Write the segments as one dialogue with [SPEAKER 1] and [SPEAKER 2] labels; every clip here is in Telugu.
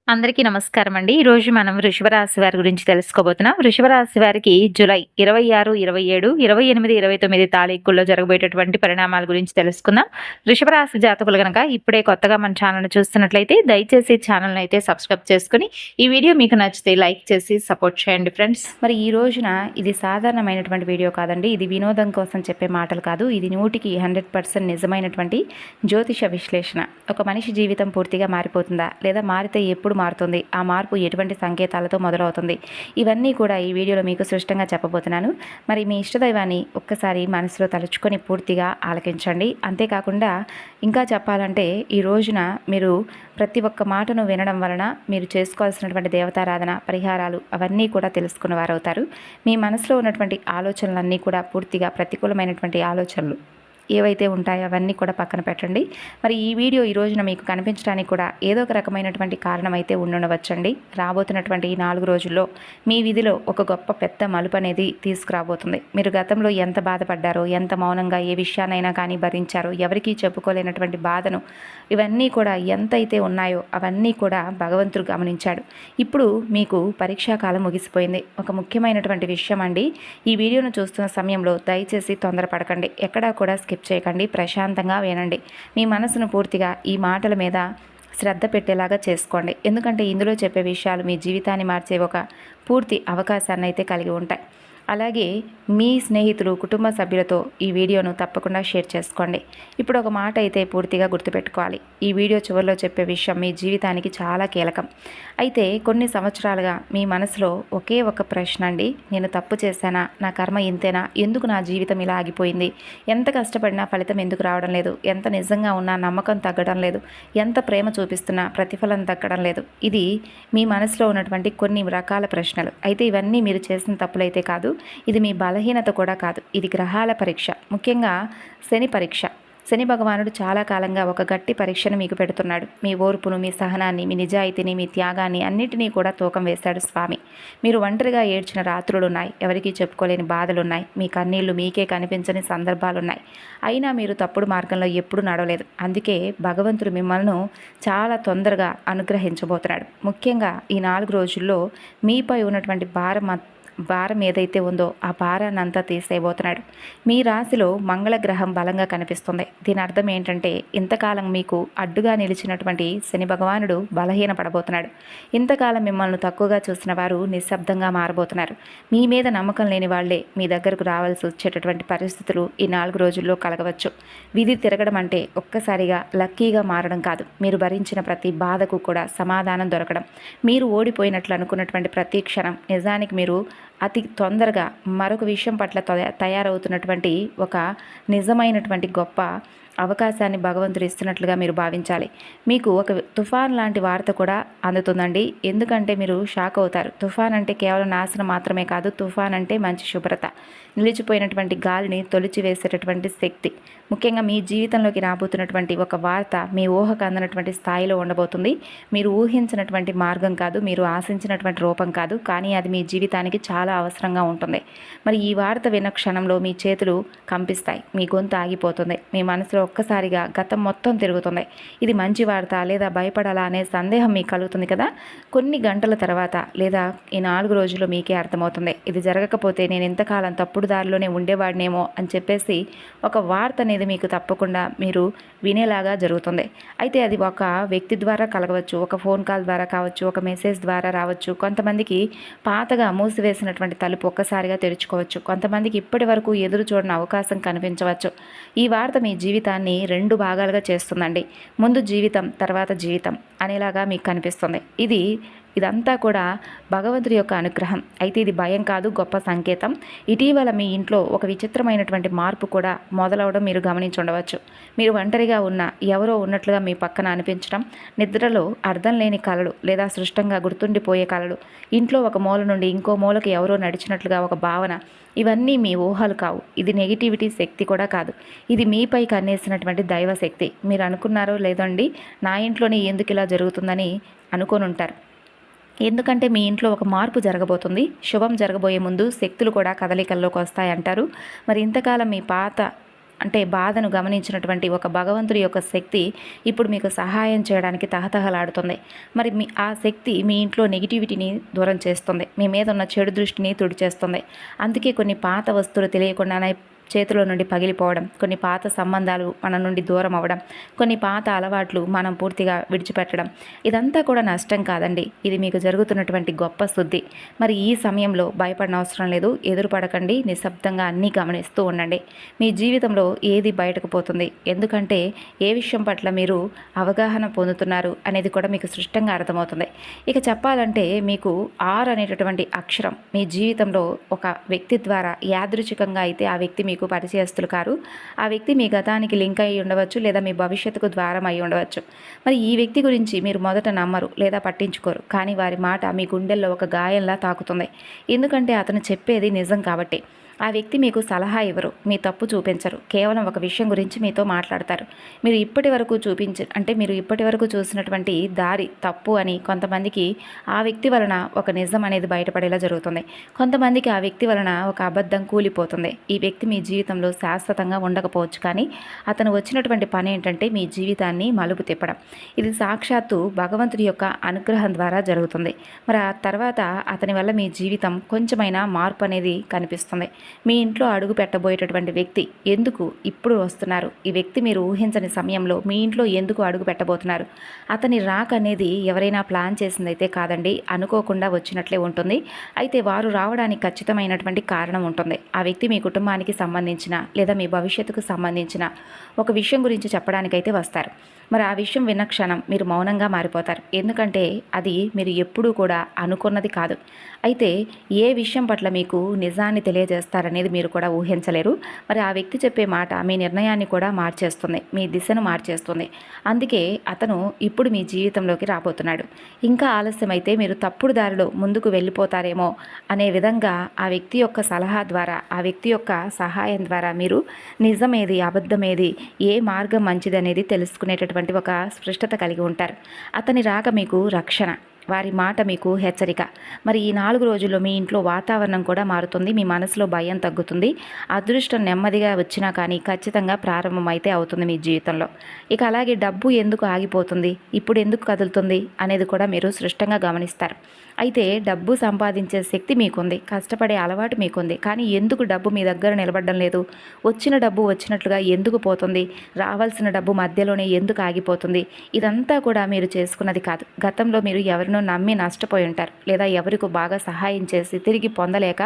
[SPEAKER 1] అందరికీ నమస్కారం అండి. ఈరోజు మనం వృషభ రాశి వారి గురించి తెలుసుకోబోతున్నాం. వృషభ రాశి వారికి జూలై 26, 27, 28, 29 తారీఖుల్లో జరగబోయేటటువంటి పరిణామాల గురించి తెలుసుకుందాం. వృషభ రాశి జాతకులు గనక ఇప్పుడే కొత్తగా మన ఛానెల్‌ని చూస్తున్నట్లయితే దయచేసి ఛానెల్‌ని అయితే సబ్స్క్రైబ్ చేసుకొని ఈ వీడియో మీకు నచ్చితే లైక్ చేసి సపోర్ట్ చేయండి ఫ్రెండ్స్. మరి ఈ రోజున ఇది సాధారణమైనటువంటి వీడియో కాదండి. ఇది వినోదం కోసం చెప్పే మాటలు కాదు. ఇది 100కి 100% నిజమైనటువంటి జ్యోతిష విశ్లేషణ. ఒక మనిషి జీవితం పూర్తిగా మారిపోతుందా? లేదా మారితే ఎప్పుడు మారుతుంది, ఆ మార్పు ఎటువంటి సంకేతాలతో మొదలవుతుంది, ఇవన్నీ కూడా ఈ వీడియోలో మీకు స్పష్టంగా చెప్పబోతున్నాను. మరి మీ ఇష్టదైవాన్ని ఒక్కసారి మనసులో తలుచుకొని పూర్తిగా ఆలకించండి. అంతేకాకుండా ఇంకా చెప్పాలంటే ఈ రోజున మీరు ప్రతి ఒక్క మాటను వినడం వలన మీరు చేసుకోవాల్సినటువంటి దేవతారాధన పరిహారాలు అవన్నీ కూడా తెలుసుకున్న వారు అవుతారు. మీ మనసులో ఉన్నటువంటి ఆలోచనలన్నీ కూడా పూర్తిగా ప్రతికూలమైనటువంటి ఆలోచనలు ఏవైతే ఉంటాయో అవన్నీ కూడా పక్కన పెట్టండి. మరి ఈ వీడియో ఈ రోజున మీకు కనిపించడానికి కూడా ఏదో ఒక రకమైనటువంటి కారణం అయితే ఉండవచ్చండి. రాబోతున్నటువంటి ఈ 4 రోజుల్లో మీ విధిలో ఒక గొప్ప పెద్ద మలుపు అనేది తీసుకురాబోతుంది. మీరు గతంలో ఎంత బాధపడ్డారో, ఎంత మౌనంగా ఏ విషయాన్నైనా కానీ భరించారో, ఎవరికీ చెప్పుకోలేనటువంటి బాధను ఇవన్నీ కూడా ఎంతైతే ఉన్నాయో అవన్నీ కూడా భగవంతుడు గమనించాడు. ఇప్పుడు మీకు పరీక్షాకాలం ముగిసిపోయింది. ఒక ముఖ్యమైనటువంటి విషయం అండి, ఈ వీడియోను చూస్తున్న సమయంలో దయచేసి తొందరపడకండి. ఎక్కడా కూడా స్కిప్ చేయకండి. ప్రశాంతంగా వినండి. మీ మనసును పూర్తిగా ఈ మాటల మీద శ్రద్ధ పెట్టేలాగా చేసుకోండి. ఎందుకంటే ఇందులో చెప్పే విషయాలు మీ జీవితాన్ని మార్చే ఒక పూర్తి అవకాశాన్ని అయితే కలిగి ఉంటాయి. అలాగే మీ స్నేహితులు, కుటుంబ సభ్యులతో ఈ వీడియోను తప్పకుండా షేర్ చేసుకోండి. ఇప్పుడు ఒక మాట అయితే పూర్తిగా గుర్తుపెట్టుకోవాలి. ఈ వీడియో చివరిలో చెప్పే విషయం మీ జీవితానికి చాలా కీలకం. అయితే కొన్ని సంవత్సరాలుగా మీ మనసులో ఒకే ఒక ప్రశ్న అండి, నేను తప్పు చేశానా? నా కర్మ ఇంతేనా? ఎందుకు నా జీవితం ఇలా ఆగిపోయింది? ఎంత కష్టపడినా ఫలితం ఎందుకు రావడం లేదు? ఎంత నిజంగా ఉన్నా నమ్మకం తగ్గడం లేదు? ఎంత ప్రేమ చూపిస్తున్నా ప్రతిఫలం దక్కడం లేదు? ఇది మీ మనసులో ఉన్నటువంటి కొన్ని రకాల ప్రశ్నలు. అయితే ఇవన్నీ మీరు చేసిన తప్పులైతే కాదు, ఇది మీ బలహీనత కూడా కాదు. ఇది గ్రహాల పరీక్ష, ముఖ్యంగా శని పరీక్ష. శని భగవానుడు చాలా కాలంగా ఒక గట్టి పరీక్షను మీకు పెడుతున్నాడు. మీ ఓర్పును, మీ సహనాన్ని, మీ నిజాయితీని, మీ త్యాగాన్ని అన్నిటినీ కూడా తూకం వేశాడు స్వామి. మీరు ఒంటరిగా ఏడ్చిన రాత్రులున్నాయి. ఎవరికీ చెప్పుకోలేని బాధలున్నాయి. మీ కన్నీళ్లు మీకే కనిపించని సందర్భాలున్నాయి. అయినా మీరు తప్పుడు మార్గంలో ఎప్పుడూ నడవలేదు. అందుకే భగవంతుడు మిమ్మల్ని చాలా తొందరగా అనుగ్రహించబోతున్నాడు. ముఖ్యంగా ఈ 4 రోజుల్లో మీపై ఉన్నటువంటి భారం ఏదైతే ఉందో ఆ భారాన్ని అంతా తీసేయబోతున్నాడు. మీ రాశిలో మంగళగ్రహం బలంగా కనిపిస్తుంది. దీని అర్థం ఏంటంటే ఇంతకాలం మీకు అడ్డుగా నిలిచినటువంటి శని భగవానుడు బలహీనపడబోతున్నాడు. ఇంతకాలం మిమ్మల్ని తక్కువగా చూసిన వారు నిశ్శబ్దంగా మారబోతున్నారు. మీ మీద నమ్మకం లేని వాళ్లే మీ దగ్గరకు రావాల్సి వచ్చేటటువంటి పరిస్థితులు ఈ 4 రోజుల్లో కలగవచ్చు. విధి తిరగడం అంటే ఒక్కసారిగా లక్కీగా మారడం కాదు. మీరు భరించిన ప్రతి బాధకు కూడా సమాధానం దొరకడం. మీరు ఓడిపోయినట్లు అనుకున్నటువంటి ప్రతి క్షణం నిజానికి మీరు అతి తొందరగా మరొక విషయం పట్ల తయారవుతున్నటువంటి ఒక నిజమైనటువంటి గొప్ప అవకాశాన్ని భగవంతుడు ఇస్తున్నట్లుగా మీరు భావించాలి. మీకు ఒక తుఫాన్ లాంటి వార్త కూడా అందుతుందండి. ఎందుకంటే మీరు షాక్ అవుతారు. తుఫాన్ అంటే కేవలం నాశనం మాత్రమే కాదు. తుఫాన్ అంటే మంచి శుభ్రత, నిలిచిపోయినటువంటి గాలిని తొలిచివేసేటటువంటి శక్తి. ముఖ్యంగా మీ జీవితంలోకి రాబోతున్నటువంటి ఒక వార్త మీ ఊహకు అందనటువంటి స్థాయిలో ఉండబోతుంది. మీరు ఊహించినటువంటి మార్గం కాదు, మీరు ఆశించినటువంటి రూపం కాదు, కానీ అది మీ జీవితానికి చాలా అవసరంగా ఉంటుంది. మరి ఈ వార్త విన్న క్షణంలో మీ చేతులు కంపిస్తాయి, మీ గొంతు ఆగిపోతుంది, మీ మనసులో ఒక్కసారిగా గతం మొత్తం తిరుగుతుంది. ఇది మంచి వార్త లేదా భయపడాలా అనే సందేహం మీకు కలుగుతుంది కదా. కొన్ని గంటల తర్వాత లేదా ఈ 4 రోజుల్లో మీకే అర్థమవుతుంది, ఇది జరగకపోతే నేను ఇంతకాలం తప్పుడు దారిలోనే ఉండేవాడినేమో అని చెప్పేసి ఒక వార్త అనేది మీకు తప్పకుండా మీరు వినేలాగా జరుగుతుంది. అయితే అది ఒక వ్యక్తి ద్వారా కలగవచ్చు, ఒక ఫోన్ కాల్ ద్వారా కావచ్చు, ఒక మెసేజ్ ద్వారా రావచ్చు. కొంతమందికి పాతగా మూసివేసినటువంటి తలుపు ఒక్కసారిగా తెరుచుకోవచ్చు. కొంతమందికి ఇప్పటి వరకు ఎదురు చూడని అవకాశం కనిపించవచ్చు. ఈ వార్త మీ జీవితాన్ని 2 భాగాలుగా చేస్తుందండి. ముందు జీవితం, తర్వాత జీవితం అనేలాగా మీకు కనిపిస్తుంది. ఇదంతా కూడా భగవంతుడి యొక్క అనుగ్రహం. అయితే ఇది భయం కాదు, గొప్ప సంకేతం. ఇటీవల మీ ఇంట్లో ఒక విచిత్రమైనటువంటి మార్పు కూడా మొదలవడం మీరు గమనించి ఉండవచ్చు. మీరు ఒంటరిగా ఉన్న ఎవరో ఉన్నట్లుగా మీ పక్కన అనిపించడం, నిద్రలో అర్థం లేని కలలు లేదా సృష్టంగా గుర్తుండిపోయే కలలు, ఇంట్లో ఒక మూల నుండి ఇంకో మూలకి ఎవరో నడిచినట్లుగా ఒక భావన, ఇవన్నీ మీ ఊహలు కావు. ఇది నెగిటివిటీ శక్తి కూడా కాదు. ఇది మీపై కన్నేసినటువంటి దైవశక్తి. మీరు అనుకున్నారో లేదండి, నా ఇంట్లోనే ఎందుకు ఇలా జరుగుతుందని అనుకొని ఉంటారు. ఎందుకంటే మీ ఇంట్లో ఒక మార్పు జరగబోతుంది. శుభం జరగబోయే ముందు శక్తులు కూడా కదలికల్లోకి వస్తాయంటారు. మరి ఇంతకాలం మీ పాత అంటే బాధను గమనించినటువంటి ఒక భగవంతుడి యొక్క శక్తి ఇప్పుడు మీకు సహాయం చేయడానికి తహతహలాడుతుంది. మరి ఆ శక్తి మీ ఇంట్లో నెగిటివిటీని దూరం చేస్తుంది, మీ మీద ఉన్న చెడు దృష్టిని తుడిచేస్తుంది. అందుకే కొన్ని పాత వస్తువులు తెలియకుండానే చేతిలో నుండి పగిలిపోవడం, కొన్ని పాత సంబంధాలు మన నుండి దూరం అవ్వడం, కొన్ని పాత అలవాట్లు మనం పూర్తిగా విడిచిపెట్టడం, ఇదంతా కూడా నష్టం కాదండి, ఇది మీకు జరుగుతున్నటువంటి గొప్ప శుద్ధి. మరి ఈ సమయంలో భయపడిన అవసరం లేదు, ఎదురుపడకండి, నిశ్శబ్దంగా అన్నీ గమనిస్తూ ఉండండి. మీ జీవితంలో ఏది బయటకు పోతుంది, ఎందుకంటే ఏ విషయం పట్ల మీరు అవగాహన పొందుతున్నారు అనేది కూడా మీకు స్పష్టంగా అర్థమవుతుంది. ఇక చెప్పాలంటే మీకు అనేటటువంటి అక్షరం మీ జీవితంలో ఒక వ్యక్తి ద్వారా యాదృచ్ఛికంగా అయితే ఆ వ్యక్తి మీకు పరిచయస్తులు కారు, ఆ వ్యక్తి మీ గతానికి లింక్ అయి ఉండవచ్చు, లేదా మీ భవిష్యత్తుకు ద్వారం అయి ఉండవచ్చు. మరి ఈ వ్యక్తి గురించి మీరు మొదట నమ్మరు లేదా పట్టించుకోరు, కానీ వారి మాట మీ గుండెల్లో ఒక గాయంలా తాకుతుంది. ఎందుకంటే అతను చెప్పేది నిజం కాబట్టి. ఆ వ్యక్తి మీకు సలహా ఇవ్వరు, మీ తప్పు చూపించరు, కేవలం ఒక విషయం గురించి మీతో మాట్లాడతారు. మీరు ఇప్పటి వరకు చూసినటువంటి దారి తప్పు అని కొంతమందికి ఆ వ్యక్తి వలన ఒక నిజం అనేది బయటపడేలా జరుగుతుంది. కొంతమందికి ఆ వ్యక్తి వలన ఒక అబద్ధం కూలిపోతుంది. ఈ వ్యక్తి మీ జీవితంలో శాశ్వతంగా ఉండకపోవచ్చు, కానీ అతను వచ్చినటువంటి పని ఏంటంటే మీ జీవితాన్ని మలుపు తిప్పడం. ఇది సాక్షాత్తు భగవంతుడి యొక్క అనుగ్రహం ద్వారా జరుగుతుంది. మరి ఆ తర్వాత అతని వల్ల మీ జీవితం కొంచెమైనా మార్పు అనేది కనిపిస్తుంది. మీ ఇంట్లో అడుగు పెట్టబోయేటటువంటి వ్యక్తి ఎందుకు ఇప్పుడు వస్తున్నారు, ఈ వ్యక్తి మీరు ఊహించని సమయంలో మీ ఇంట్లో ఎందుకు అడుగు పెట్టబోతున్నారు, అతని రాక అనేది ఎవరైనా ప్లాన్ చేసిందైతే కాదండి, అనుకోకుండా వచ్చినట్లే ఉంటుంది. అయితే వారు రావడానికి ఖచ్చితమైనటువంటి కారణం ఉంటుంది. ఆ వ్యక్తి మీ కుటుంబానికి సంబంధించిన లేదా మీ భవిష్యత్తుకు సంబంధించిన ఒక విషయం గురించి చెప్పడానికైతే వస్తారు. మరి ఆ విషయం విన్న క్షణం మీరు మౌనంగా మారిపోతారు, ఎందుకంటే అది మీరు ఎప్పుడూ కూడా అనుకున్నది కాదు. అయితే ఏ విషయం పట్ల మీకు నిజాన్ని తెలియజేస్తారనేది మీరు కూడా ఊహించలేరు. మరి ఆ వ్యక్తి చెప్పే మాట మీ నిర్ణయాన్ని కూడా మార్చేస్తుంది, మీ దిశను మార్చేస్తుంది. అందుకే అతను ఇప్పుడు మీ జీవితంలోకి రాబోతున్నాడు. ఇంకా ఆలస్యమైతే మీరు తప్పుడు దారిలో ముందుకు వెళ్ళిపోతారేమో అనే విధంగా ఆ వ్యక్తి యొక్క సలహా ద్వారా, ఆ వ్యక్తి యొక్క సహాయం ద్వారా మీరు నిజమేది అబద్ధమేది, ఏ మార్గం మంచిది అనేది తెలుసుకునేటటువంటి ఒక స్పష్టత కలిగి ఉంటారు. అతని రాక మీకు రక్షణ, వారి మాట మీకు హెచ్చరిక. మరి ఈ 4 రోజుల్లో మీ ఇంట్లో వాతావరణం కూడా మారుతుంది, మీ మనసులో భయం తగ్గుతుంది. అదృష్టం నెమ్మదిగా వచ్చినా కానీ ఖచ్చితంగా ప్రారంభమైతే అవుతుంది మీ జీవితంలో. ఇక అలాగే డబ్బు ఎందుకు ఆగిపోతుంది, ఇప్పుడు ఎందుకు కదులుతుంది అనేది కూడా మీరు స్పష్టంగా గమనిస్తారు. అయితే డబ్బు సంపాదించే శక్తి మీకుంది, కష్టపడే అలవాటు మీకుంది, కానీ ఎందుకు డబ్బు మీ దగ్గర నిలబడడం లేదు, వచ్చిన డబ్బు వచ్చినట్లుగా ఎందుకు పోతుంది, రావాల్సిన డబ్బు మధ్యలోనే ఎందుకు ఆగిపోతుంది, ఇదంతా కూడా మీరు చేసుకున్నది కాదు. గతంలో మీరు ఎవరినో నమ్మి నష్టపోయి ఉంటారు, లేదా ఎవరికో బాగా సహాయం చేసి తిరిగి పొందలేక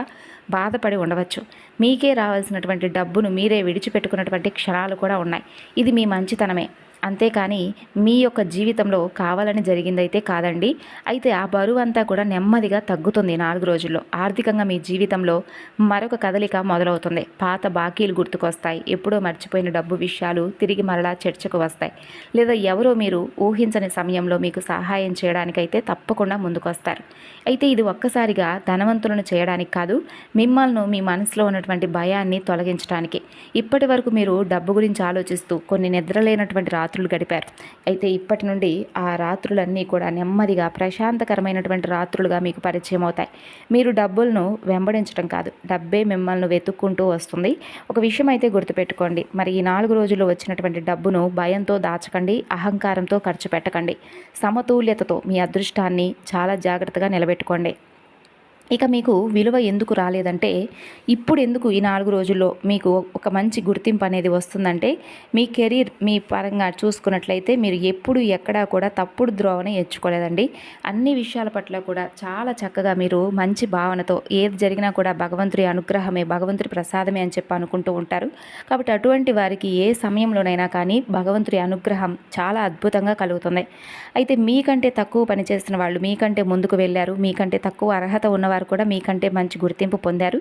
[SPEAKER 1] బాధపడి ఉండవచ్చు. మీకే రావాల్సినటువంటి డబ్బును మీరే విడిచిపెట్టుకున్నటువంటి క్షణాలు కూడా ఉన్నాయి. ఇది మీ మంచితనమే, అంతేకాని మీ యొక్క జీవితంలో కావాలని జరిగిందైతే కాదండి. అయితే ఆ బరువు అంతా కూడా నెమ్మదిగా తగ్గుతుంది 4 రోజుల్లో. ఆర్థికంగా మీ జీవితంలో మరొక కదలిక మొదలవుతుంది. పాత బాకీలు గుర్తుకొస్తాయి, ఎప్పుడో మర్చిపోయిన డబ్బు విషయాలు తిరిగి మరలా చర్చకు వస్తాయి, లేదా ఎవరో మీరు ఊహించని సమయంలో మీకు సహాయం చేయడానికైతే తప్పకుండా ముందుకొస్తారు. అయితే ఇది ఒక్కసారిగా ధనవంతులను చేయడానికి కాదు, మిమ్మల్ని మీ మనసులో ఉన్నటువంటి భయాన్ని తొలగించడానికి. ఇప్పటి వరకు మీరు డబ్బు గురించి ఆలోచిస్తూ కొన్ని నిద్రలేనటువంటి రాత్రులు గడిపారు. అయితే ఇప్పటి నుండి ఆ రాత్రులన్నీ కూడా నెమ్మదిగా ప్రశాంతకరమైనటువంటి రాత్రులుగా మీకు పరిచయం అవుతాయి. మీరు డబ్బులను వెంబడించడం కాదు, డబ్బే మిమ్మల్ని వెతుక్కుంటూ వస్తుంది. ఒక విషయం అయితే గుర్తుపెట్టుకోండి, మరి ఈ 4 రోజుల్లో వచ్చినటువంటి డబ్బును భయంతో దాచకండి, అహంకారంతో ఖర్చు పెట్టకండి. సమతుల్యతతో మీ అదృష్టాన్ని చాలా జాగ్రత్తగా నిలబెట్టుకోండి. ఇక మీకు విలువ ఎందుకు రాలేదంటే, ఇప్పుడు ఎందుకు ఈ 4 రోజుల్లో మీకు ఒక మంచి గుర్తింపు అనేది వస్తుందంటే, మీ కెరీర్ మీ పరంగా చూసుకున్నట్లయితే మీరు ఎప్పుడు ఎక్కడా కూడా తప్పుడు ద్రోవని ఎంచుకోలేదండి. అన్ని విషయాల పట్ల కూడా చాలా చక్కగా మీరు మంచి భావనతో ఏది జరిగినా కూడా భగవంతుడి అనుగ్రహమే, భగవంతుడి ప్రసాదమే అని చెప్పి అనుకుంటూ ఉంటారు. కాబట్టి అటువంటి వారికి ఏ సమయంలోనైనా కానీ భగవంతుడి అనుగ్రహం చాలా అద్భుతంగా కలుగుతుంది. అయితే మీకంటే తక్కువ పనిచేసిన వాళ్ళు మీకంటే ముందుకు వెళ్ళారు, మీకంటే తక్కువ అర్హత ఉన్నవారు కూడా మీకంటే మంచి గుర్తింపు పొందారు.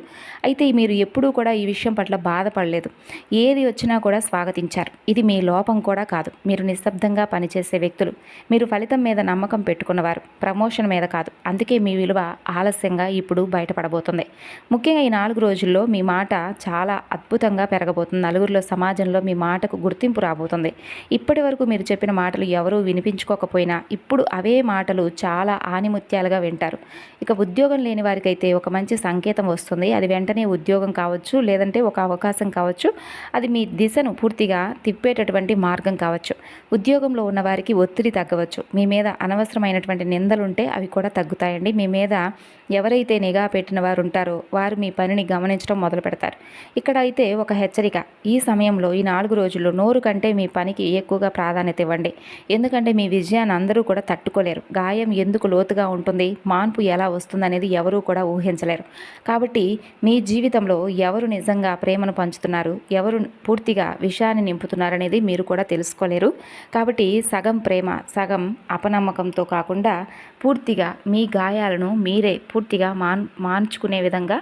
[SPEAKER 1] అయితే మీరు ఎప్పుడూ కూడా ఈ విషయం పట్ల బాధపడలేదు, ఏది వచ్చినా కూడా స్వాగతించారు. ఇది మీ లోపం కూడా కాదు, మీరు నిశ్శబ్దంగా పనిచేసే వ్యక్తులు, మీరు ఫలితం మీద నమ్మకం పెట్టుకున్నవారు, ప్రమోషన్ మీద కాదు. అందుకే మీ విలువ ఆలస్యంగా ఇప్పుడు బయటపడబోతుంది. ముఖ్యంగా ఈ 4 రోజుల్లో మీ మాట చాలా అద్భుతంగా పెరగబోతుంది. నలుగురిలో సమాజంలో మీ మాటకు గుర్తింపు రాబోతుంది. ఇప్పటి వరకు మీరు చెప్పిన మాటలు ఎవరూ వినిపించుకోకపోయినా ఇప్పుడు అవే మాటలు చాలా ఆనిముత్యాలుగా వింటారు. ఇక ఉద్యోగం లేని వారికైతే ఒక మంచి సంకేతం వస్తుంది. అది వెంటనే ఉద్యోగం కావచ్చు, లేదంటే ఒక అవకాశం కావచ్చు, అది మీ దిశను పూర్తిగా తిప్పేటటువంటి మార్గం కావచ్చు. ఉద్యోగంలో ఉన్న వారికి ఒత్తిడి తగ్గవచ్చు. మీ మీద అనవసరమైనటువంటి నిందలుంటే అవి కూడా తగ్గుతాయండి. మీ మీద ఎవరైతే నిఘా పెట్టిన వారు ఉంటారో వారు మీ పనిని గమనించడం మొదలు పెడతారు. ఇక్కడ అయితే ఒక హెచ్చరిక, ఈ సమయంలో ఈ 4 రోజుల్లో నోరు కంటే మీ పనికి ఎక్కువగా ప్రాధాన్యత ఇవ్వండి. ఎందుకంటే మీ విజయాన్ని అందరూ కూడా తట్టుకోలేరు. గాయం ఎందుకు లోతుగా ఉంటుంది, మార్పు ఎలా వస్తుందనేది ఎవరూ కూడా ఊహించలేరు. కాబట్టి మీ జీవితంలో ఎవరు నిజంగా ప్రేమను పంచుతున్నారు, ఎవరు పూర్తిగా విషయాన్ని నింపుతున్నారనేది మీరు కూడా తెలుసుకోలేరు. కాబట్టి సగం ప్రేమ, సగం అపనమ్మకంతో కాకుండా పూర్తిగా మీ గాయాలను మీరే పూర్తిగా మార్చుకునే విధంగా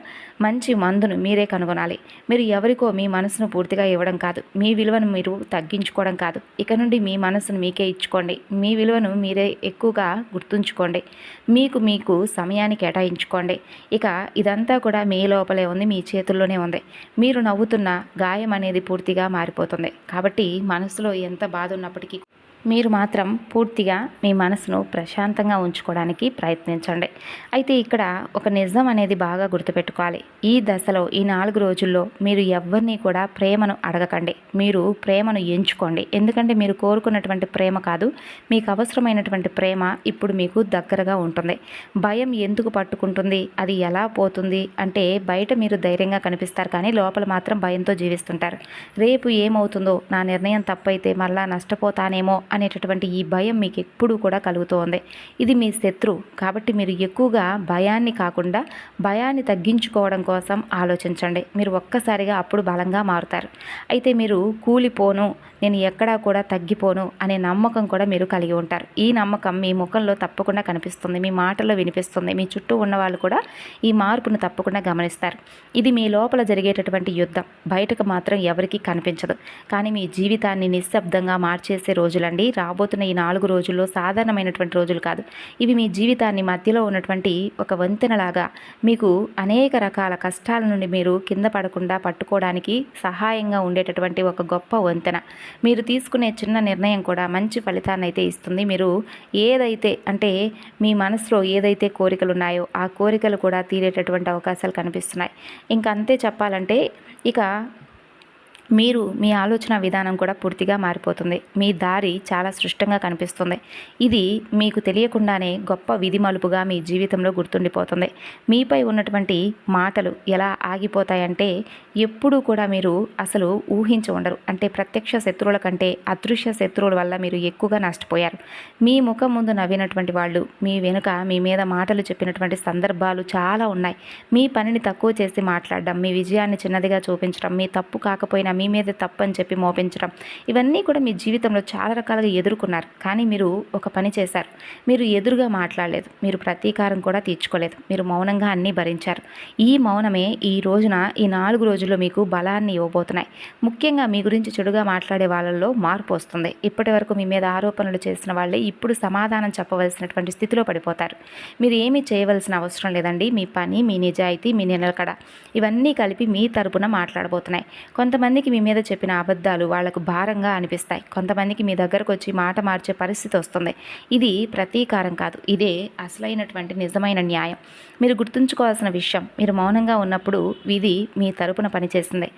[SPEAKER 1] మంచి మందును మీరే కనుగొనాలి. మీరు ఎవరికో మీ మనసును పూర్తిగా ఇవ్వడం కాదు, మీ విలువను మీరు తగ్గించుకోవడం కాదు. ఇక నుండి మీ మనసును మీకే ఇచ్చుకోండి. మీ విలువను మీరే ఎక్కువగా గుర్తుంచుకోండి. మీకు సమయాన్ని కేటాయించుకోండి. ఇక ఇదంతా కూడా మీ లోపలే ఉంది, మీ చేతుల్లోనే ఉంది. మీరు నవ్వుతున్న గాయం అనేది పూర్తిగా మారిపోతుంది. కాబట్టి మనసులో ఎంత బాధ ఉన్నప్పటికీ మీరు మాత్రం పూర్తిగా మీ మనసును ప్రశాంతంగా ఉంచుకోవడానికి ప్రయత్నించండి. అయితే ఇక్కడ ఒక నిజం అనేది బాగా గుర్తుపెట్టుకోవాలి. ఈ దశలో ఈ 4 రోజుల్లో మీరు ఎవరిని కూడా ప్రేమను అడగకండి. మీరు ప్రేమను ఎంచుకోండి. ఎందుకంటే మీరు కోరుకున్నటువంటి ప్రేమ కాదు, మీకు అవసరమైనటువంటి ప్రేమ ఇప్పుడు మీకు దగ్గరగా ఉంటుంది. భయం ఎందుకు పట్టుకుంటుంది, అది ఎలా పోతుంది అంటే బయట మీరు ధైర్యంగా కనిపిస్తారు, కానీ లోపల మాత్రం భయంతో జీవిస్తుంటారు. రేపు ఏమవుతుందో, నా నిర్ణయం తప్పైతే మళ్ళా నష్టపోతానేమో అనేటటువంటి ఈ భయం మీకు ఎప్పుడూ కూడా కలుగుతూ ఉంది. ఇది మీ శత్రువు. కాబట్టి మీరు ఎక్కువగా భయాన్ని కాకుండా భయాన్ని తగ్గించుకోవడం కోసం ఆలోచించండి. మీరు ఒక్కసారిగా అప్పుడు బలంగా మారుతారు. అయితే మీరు కూలిపోను, నేను ఎక్కడా కూడా తగ్గిపోను అనే నమ్మకం కూడా మీరు కలిగి ఉంటారు. ఈ నమ్మకం మీ ముఖంలో తప్పకుండా కనిపిస్తుంది, మీ మాటల్లో వినిపిస్తుంది. మీ చుట్టూ ఉన్న వాళ్ళు కూడా ఈ మార్పును తప్పకుండా గమనిస్తారు. ఇది మీ లోపల జరిగేటటువంటి యుద్ధం, బయటకు మాత్రం ఎవరికీ కనిపించదు. కానీ మీ జీవితాన్ని నిశ్శబ్దంగా మార్చేసే రోజులండి రాబోతున్న ఈ 4 రోజుల్లో. సాధారణమైనటువంటి రోజులు కాదు ఇవి. మీ జీవితాన్ని మధ్యలో ఉన్నటువంటి ఒక వంతెనలాగా మీకు అనేక రకాల కష్టాల నుండి మీరు కింద పడకుండా పట్టుకోవడానికి సహాయంగా ఉండేటటువంటి ఒక గొప్ప వంతెన. మీరు తీసుకునే చిన్న నిర్ణయం కూడా మంచి ఫలితాన్ని అయితే ఇస్తుంది. మీరు ఏదైతే అంటే మీ మనసులో ఏదైతే కోరికలు ఉన్నాయో ఆ కోరికలు కూడా తీరేటటువంటి అవకాశాలు కనిపిస్తున్నాయి. ఇంకంతే చెప్పాలంటే ఇక మీరు మీ ఆలోచన విధానం కూడా పూర్తిగా మారిపోతుంది. మీ దారి చాలా స్పష్టంగా కనిపిస్తుంది. ఇది మీకు తెలియకుండానే గొప్ప విధి మలుపుగా మీ జీవితంలో గుర్తుండిపోతుంది. మీపై ఉన్నటువంటి మాటలు ఎలా ఆగిపోతాయంటే ఎప్పుడూ కూడా మీరు అసలు ఊహించి ఉండరు. అంటే ప్రత్యక్ష శత్రువుల కంటే అదృశ్య శత్రువుల వల్ల మీరు ఎక్కువగా నష్టపోయారు. మీ ముఖం ముందు నవ్వినటువంటి వాళ్ళు మీ వెనుక మీ మీద మాటలు చెప్పినటువంటి సందర్భాలు చాలా ఉన్నాయి. మీ పనిని తక్కువ చేసి మాట్లాడడం, మీ విజయాన్ని చిన్నదిగా చూపించడం, మీ తప్పు కాకపోయినా మీ మీద తప్పు అని చెప్పి మోపించడం, ఇవన్నీ కూడా మీ జీవితంలో చాలా రకాలుగా ఎదుర్కొన్నారు. కానీ మీరు ఒక పని చేశారు. మీరు ఎదురుగా మాట్లాడలేదు, మీరు ప్రతీకారం కూడా తీర్చుకోలేదు. మీరు మౌనంగా అన్నీ భరించారు. ఈ మౌనమే ఈ రోజున ఈ 4 రోజుల్లో మీకు బలాన్ని ఇవ్వబోతున్నాయి. ముఖ్యంగా మీ గురించి చెడుగా మాట్లాడే వాళ్ళల్లో మార్పు వస్తుంది. ఇప్పటి వరకు మీ మీద ఆరోపణలు చేసిన వాళ్ళే ఇప్పుడు సమాధానం చెప్పవలసినటువంటి స్థితిలో పడిపోతారు. మీరు ఏమీ చేయవలసిన అవసరం లేదండి. మీ పని, మీ నిజాయితీ, మీ నిలకడ ఇవన్నీ కలిపి మీ తరపున మాట్లాడబోతున్నాయి. కొంతమందికి మీ మీద చెప్పిన అబద్ధాలు వాళ్లకు భారంగా అనిపిస్తాయి. కొంతమందికి మీ దగ్గరకు వచ్చి మాట మార్చే పరిస్థితి వస్తుంది. ఇది ప్రతీకారం కాదు, ఇదే అసలైనటువంటి నిజమైన న్యాయం. మీరు గుర్తుంచుకోవాల్సిన విషయం, మీరు మౌనంగా ఉన్నప్పుడు విధి మీ తరపున పనిచేసింది.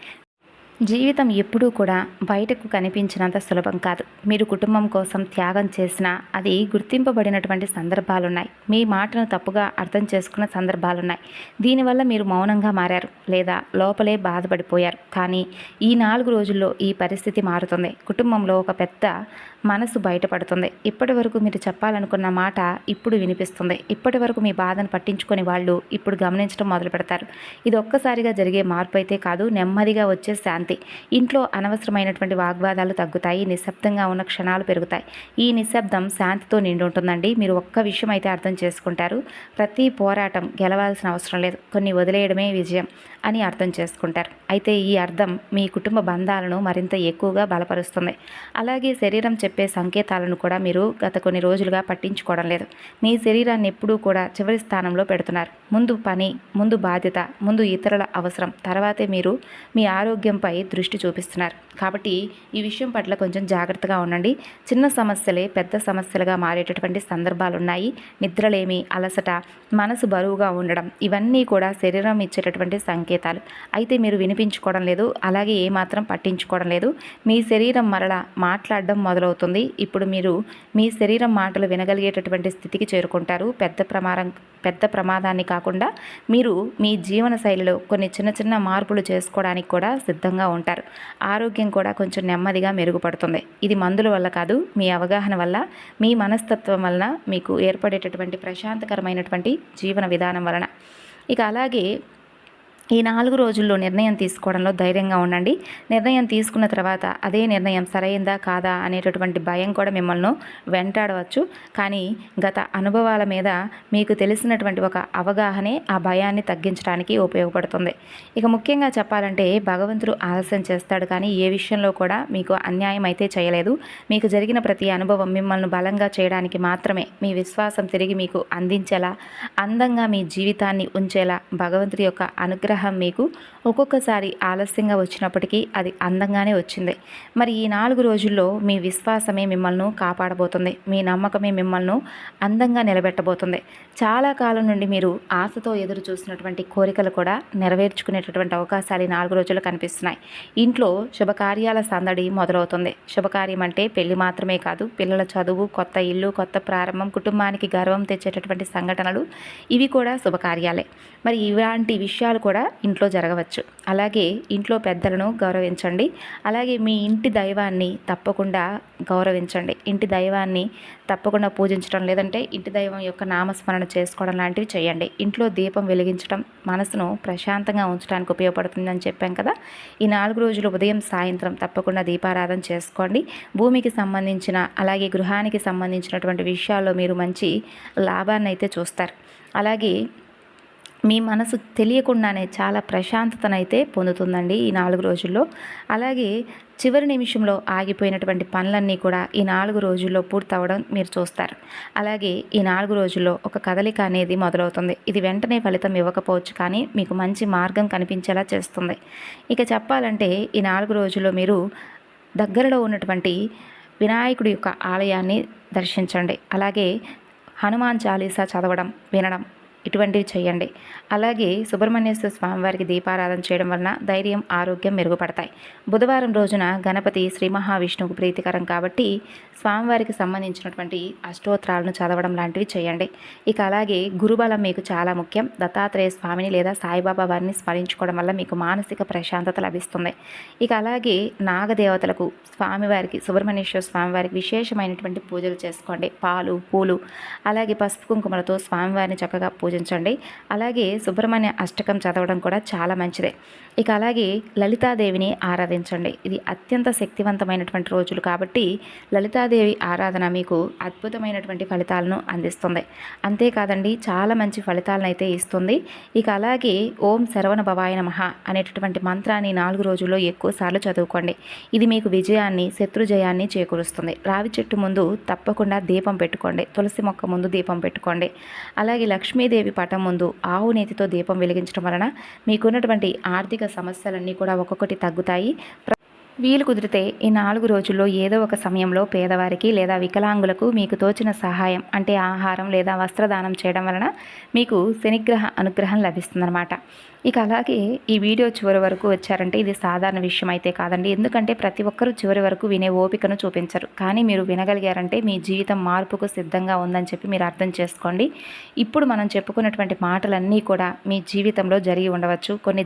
[SPEAKER 1] జీవితం ఎప్పుడూ కూడా బయటకు కనిపించినంత సులభం కాదు. మీరు కుటుంబం కోసం త్యాగం చేసినా అది గుర్తింపబడినటువంటి సందర్భాలున్నాయి. మీ మాటను తప్పుగా అర్థం చేసుకున్న సందర్భాలున్నాయి. దీనివల్ల మీరు మౌనంగా మారారు లేదా లోపలే బాధపడిపోయారు. కానీ ఈ 4 రోజుల్లో ఈ పరిస్థితి మారుతుంది. కుటుంబంలో ఒక పెద్ద మనసు బయటపడుతుంది. ఇప్పటి వరకు మీరు చెప్పాలనుకున్న మాట ఇప్పుడు వినిపిస్తుంది. ఇప్పటి వరకు మీ బాధను పట్టించుకొని వాళ్ళు ఇప్పుడు గమనించడం మొదలు పెడతారు. ఇది ఒక్కసారిగా జరిగే మార్పు అయితే కాదు, నెమ్మదిగా వచ్చే శాంతి. ఇంట్లో అనవసరమైనటువంటి వాగ్వాదాలు తగ్గుతాయి. నిశ్శబ్దంగా ఉన్న క్షణాలు పెరుగుతాయి. ఈ నిశ్శబ్దం శాంతితో నిండి ఉంటుందండి. మీరు ఒక్క విషయం అయితే అర్థం చేసుకుంటారు, ప్రతి పోరాటం గెలవాల్సిన అవసరం లేదు, కొన్ని వదిలేయడమే విజయం అని అర్థం చేసుకుంటారు. అయితే ఈ అర్థం మీ కుటుంబ బంధాలను మరింత ఎక్కువగా బలపరుస్తుంది. అలాగే శరీరం చెప్పే చెప్పే సంకేతాలను కూడా మీరు గత కొన్ని రోజులుగా పట్టించుకోవడం లేదు. మీ శరీరాన్ని ఎప్పుడూ కూడా చివరి స్థానంలో పెడుతున్నారు. ముందు పని, ముందు బాధ్యత, ముందు ఇతరుల అవసరం, తర్వాతే మీరు మీ ఆరోగ్యంపై దృష్టి చూపిస్తున్నారు. కాబట్టి ఈ విషయం పట్ల కొంచెం జాగ్రత్తగా ఉండండి. చిన్న సమస్యలే పెద్ద సమస్యలుగా మారేటటువంటి సందర్భాలున్నాయి. నిద్రలేమి, అలసట, మనసు బరువుగా ఉండడం ఇవన్నీ కూడా శరీరం ఇచ్చేటటువంటి సంకేతాలు. అయితే మీరు వినిపించుకోవడం లేదు, అలాగే ఏమాత్రం పట్టించుకోవడం లేదు. మీ శరీరం మరలా మాట్లాడడం మొదలవుతుంది. ఇప్పుడు మీరు మీ శరీరం మాటలు వినగలిగేటటువంటి స్థితికి చేరుకుంటారు. పెద్ద ప్రమాదాన్ని కాకుండా మీరు మీ జీవన శైలిలో కొన్ని చిన్న చిన్న మార్పులు చేసుకోవడానికి కూడా సిద్ధంగా ఉంటారు. ఆరోగ్యం కూడా కొంచెం నెమ్మదిగా మెరుగుపడుతుంది. ఇది మందుల వల్ల కాదు, మీ అవగాహన వల్ల, మీ మనస్తత్వం వలన మీకు ఏర్పడేటటువంటి ప్రశాంతకరమైనటువంటి జీవన విధానం వలన. ఇక అలాగే ఈ 4 రోజుల్లో నిర్ణయం తీసుకోవడంలో ధైర్యంగా ఉండండి. నిర్ణయం తీసుకున్న తర్వాత అదే నిర్ణయం సరైందా కాదా అనేటటువంటి భయం కూడా మిమ్మల్ని వెంటాడవచ్చు. కానీ గత అనుభవాల మీద మీకు తెలిసినటువంటి ఒక అవగాహనే ఆ భయాన్ని తగ్గించడానికి ఉపయోగపడుతుంది. ఇక ముఖ్యంగా చెప్పాలంటే భగవంతుడు ఆలస్యం చేస్తాడు, కానీ ఏ విషయంలో కూడా మీకు అన్యాయం అయితే చేయలేదు. మీకు జరిగిన ప్రతి అనుభవం మిమ్మల్ని బలంగా చేయడానికి మాత్రమే. మీ విశ్వాసం తిరిగి మీకు అందించేలా, అందంగా మీ జీవితాన్ని ఉంచేలా భగవంతుడి యొక్క అనుగ్రహం మీకు ఒక్కొక్కసారి ఆలస్యంగా వచ్చినప్పటికీ అది అందంగానే వచ్చింది. మరి ఈ 4 రోజుల్లో మీ విశ్వాసమే మిమ్మల్ని కాపాడబోతుంది. మీ నమ్మకమే మిమ్మల్ని అందంగా నిలబెట్టబోతుంది. చాలా కాలం నుండి మీరు ఆశతో ఎదురు చూసినటువంటి కోరికలు కూడా నెరవేర్చుకునేటటువంటి అవకాశాలు ఈ 4 రోజులు కనిపిస్తున్నాయి. ఇంట్లో శుభకార్యాల సందడి మొదలవుతుంది. శుభకార్యం అంటే పెళ్లి మాత్రమే కాదు, పిల్లల చదువు, కొత్త ఇల్లు, కొత్త ప్రారంభం, కుటుంబానికి గర్వం తెచ్చేటటువంటి సంఘటనలు ఇవి కూడా శుభకార్యాలే. మరి ఇలాంటి విషయాలు కూడా ఇంట్లో జరగవచ్చు. అలాగే ఇంట్లో పెద్దలను గౌరవించండి. అలాగే మీ ఇంటి దైవాన్ని తప్పకుండా గౌరవించండి. ఇంటి దైవాన్ని తప్పకుండా పూజించడం, లేదంటే ఇంటి దైవం యొక్క నామస్మరణ చేసుకోవడం లాంటివి చేయండి. ఇంట్లో దీపం వెలిగించడం మనసును ప్రశాంతంగా ఉంచడానికి ఉపయోగపడుతుందని చెప్పాం కదా. ఈ 4 రోజులు ఉదయం సాయంత్రం తప్పకుండా దీపారాధన చేసుకోండి. భూమికి సంబంధించిన, అలాగే గృహానికి సంబంధించినటువంటి విషయాల్లో మీరు మంచి లాభాన్ని అయితే చూస్తారు. అలాగే మీ మనసు తెలియకుండానే చాలా ప్రశాంతతనైతే పొందుతుందండి ఈ 4 రోజుల్లో. అలాగే చివరి నిమిషంలో ఆగిపోయినటువంటి పనులన్నీ కూడా ఈ 4 రోజుల్లో పూర్తవడం మీరు చూస్తారు. అలాగే ఈ 4 రోజుల్లో ఒక కదలిక అనేది మొదలవుతుంది. ఇది వెంటనే ఫలితం ఇవ్వకపోవచ్చు, కానీ మీకు మంచి మార్గం కనిపించేలా చేస్తుంది. ఇక చెప్పాలంటే ఈ 4 రోజుల్లో మీరు దగ్గరలో ఉన్నటువంటి వినాయకుడి యొక్క ఆలయాన్ని దర్శించండి. అలాగే హనుమాన్ చాలీసా చదవడం, వినడం ఇటువంటివి చేయండి. అలాగే సుబ్రహ్మణ్యేశ్వర స్వామివారికి దీపారాధన చేయడం వలన ధైర్యం, ఆరోగ్యం మెరుగుపడతాయి. బుధవారం రోజున గణపతి శ్రీ మహావిష్ణువుకు ప్రీతికరం కాబట్టి స్వామివారికి సంబంధించినటువంటి అష్టోత్తరాలను చదవడం లాంటివి చేయండి. ఇక అలాగే గురుబలం మీకు చాలా ముఖ్యం. దత్తాత్రేయ స్వామిని లేదా సాయిబాబా వారిని స్మరించుకోవడం వల్ల మీకు మానసిక ప్రశాంతత లభిస్తుంది. ఇక అలాగే నాగదేవతలకు, స్వామివారికి, సుబ్రహ్మణ్యేశ్వర స్వామివారికి విశేషమైనటువంటి పూజలు చేసుకోండి. పాలు, పూలు, అలాగే పసుపు కుంకుమలతో స్వామివారిని చక్కగా పూజించండి. అలాగే సుబ్రహ్మణ్య అష్టకం చదవడం కూడా చాలా మంచిదే. ఇక అలాగే లలితాదేవిని ఆరాధించండి. ఇది అత్యంత శక్తివంతమైనటువంటి రోజులు కాబట్టి లలితాదేవి ఆరాధన మీకు అద్భుతమైనటువంటి ఫలితాలను అందిస్తుంది. అంతేకాదండి, చాలా మంచి ఫలితాలను అయితే ఇస్తుంది. ఇక అలాగే ఓం శరవణ భవాయ నమః అనేటటువంటి మంత్రాన్ని 4 రోజుల్లో ఎక్కువసార్లు చదువుకోండి. ఇది మీకు విజయాన్ని, శత్రుజయాన్ని చేకూరుస్తుంది. రావి చెట్టు ముందు తప్పకుండా దీపం పెట్టుకోండి. తులసి మొక్క ముందు దీపం పెట్టుకోండి. అలాగే లక్ష్మీదేవి పటం ముందు ఆవు నేతితో దీపం వెలిగించడం వలన మీకున్నటువంటి ఆర్థిక సమస్యలన్నీ కూడా ఒక్కొక్కటి తగ్గుతాయి. వీలు కుదిరితే ఈ 4 రోజుల్లో ఏదో ఒక సమయంలో పేదవారికి లేదా వికలాంగులకు మీకు తోచిన సహాయం అంటే ఆహారం లేదా వస్త్రదానం చేయడం వలన మీకు శనిగ్రహ అనుగ్రహం లభిస్తుందన్నమాట. ఇక అలాగే ఈ వీడియో చివరి వరకు వచ్చారంటే ఇది సాధారణ విషయం అయితే కాదండి. ఎందుకంటే ప్రతి ఒక్కరూ చివరి వరకు వినే ఓపికను చూపించరు. కానీ మీరు వినగలిగారంటే మీ జీవితం మార్పుకు సిద్ధంగా ఉందని చెప్పి మీరు అర్థం చేసుకోండి. ఇప్పుడు మనం చెప్పుకున్నటువంటి మాటలన్నీ కూడా మీ జీవితంలో జరిగి ఉండవచ్చు, కొన్ని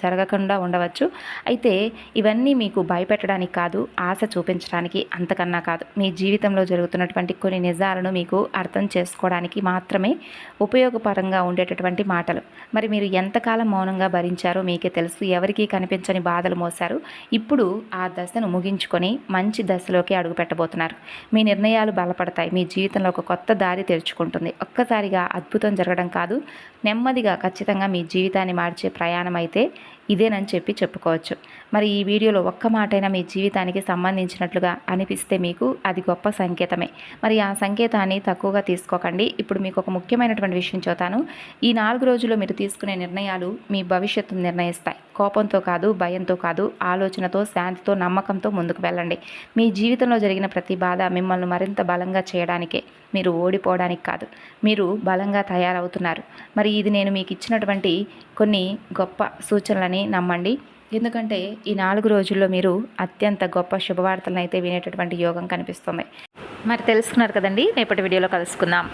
[SPEAKER 1] జరగకుండా ఉండవచ్చు. అయితే ఇవన్నీ మీకు భయపెట్టడానికి కాదు, ఆశ చూపించడానికి, అంతకన్నా కాదు. మీ జీవితంలో జరుగుతున్నటువంటి కొన్ని నిజాలను మీకు అర్థం చేసుకోవడానికి మాత్రమే ఉపయోగపరంగా ఉండేటటువంటి మాటలు. మరి మీరు ఎంతకాలం మౌనంగా భరించారో మీకే తెలుసు. ఎవరికీ కనిపించని బాధలు మోశారు. ఇప్పుడు ఆ దశను ముగించుకొని మంచి దశలోకి అడుగు పెట్టబోతున్నారు. మీ నిర్ణయాలు బలపడతాయి. మీ జీవితంలో ఒక కొత్త దారి తెరుచుకుంటుంది. ఒక్కసారిగా అద్భుతం జరగడం కాదు, నెమ్మదిగా ఖచ్చితంగా మీ జీవితాన్ని మార్చే ప్రయాణం అయితే ఇదేనని చెప్పి చెప్పుకోవచ్చు. మరి ఈ వీడియోలో ఒక్క మాటైనా మీ జీవితానికి సంబంధించినట్లుగా అనిపిస్తే మీకు అది గొప్ప సంకేతమే. మరి ఆ సంకేతాన్ని తక్కువగా తీసుకోకండి. ఇప్పుడు మీకు ఒక ముఖ్యమైనటువంటి విషయం చెబుతాను. ఈ 4 రోజుల్లో మీరు తీసుకునే నిర్ణయాలు మీ భవిష్యత్తును నిర్ణయిస్తాయి. కోపంతో కాదు, భయంతో కాదు, ఆలోచనతో, శాంతితో, నమ్మకంతో ముందుకు వెళ్ళండి. మీ జీవితంలో జరిగిన ప్రతి బాధ మిమ్మల్ని మరింత బలంగా చేయడానికే, మీరు ఓడిపోవడానికి కాదు. మీరు బలంగా తయారవుతున్నారు. మరి ఇది నేను మీకు ఇచ్చినటువంటి కొన్ని గొప్ప సూచనలని నమ్మండి. ఎందుకంటే ఈ 4 రోజుల్లో మీరు అత్యంత గొప్ప శుభవార్తలను అయితే వినేటటువంటి యోగం కనిపిస్తుంది. మరి తెలుసుకున్నారు కదండి. రేపటి వీడియోలో కలుసుకుందాం.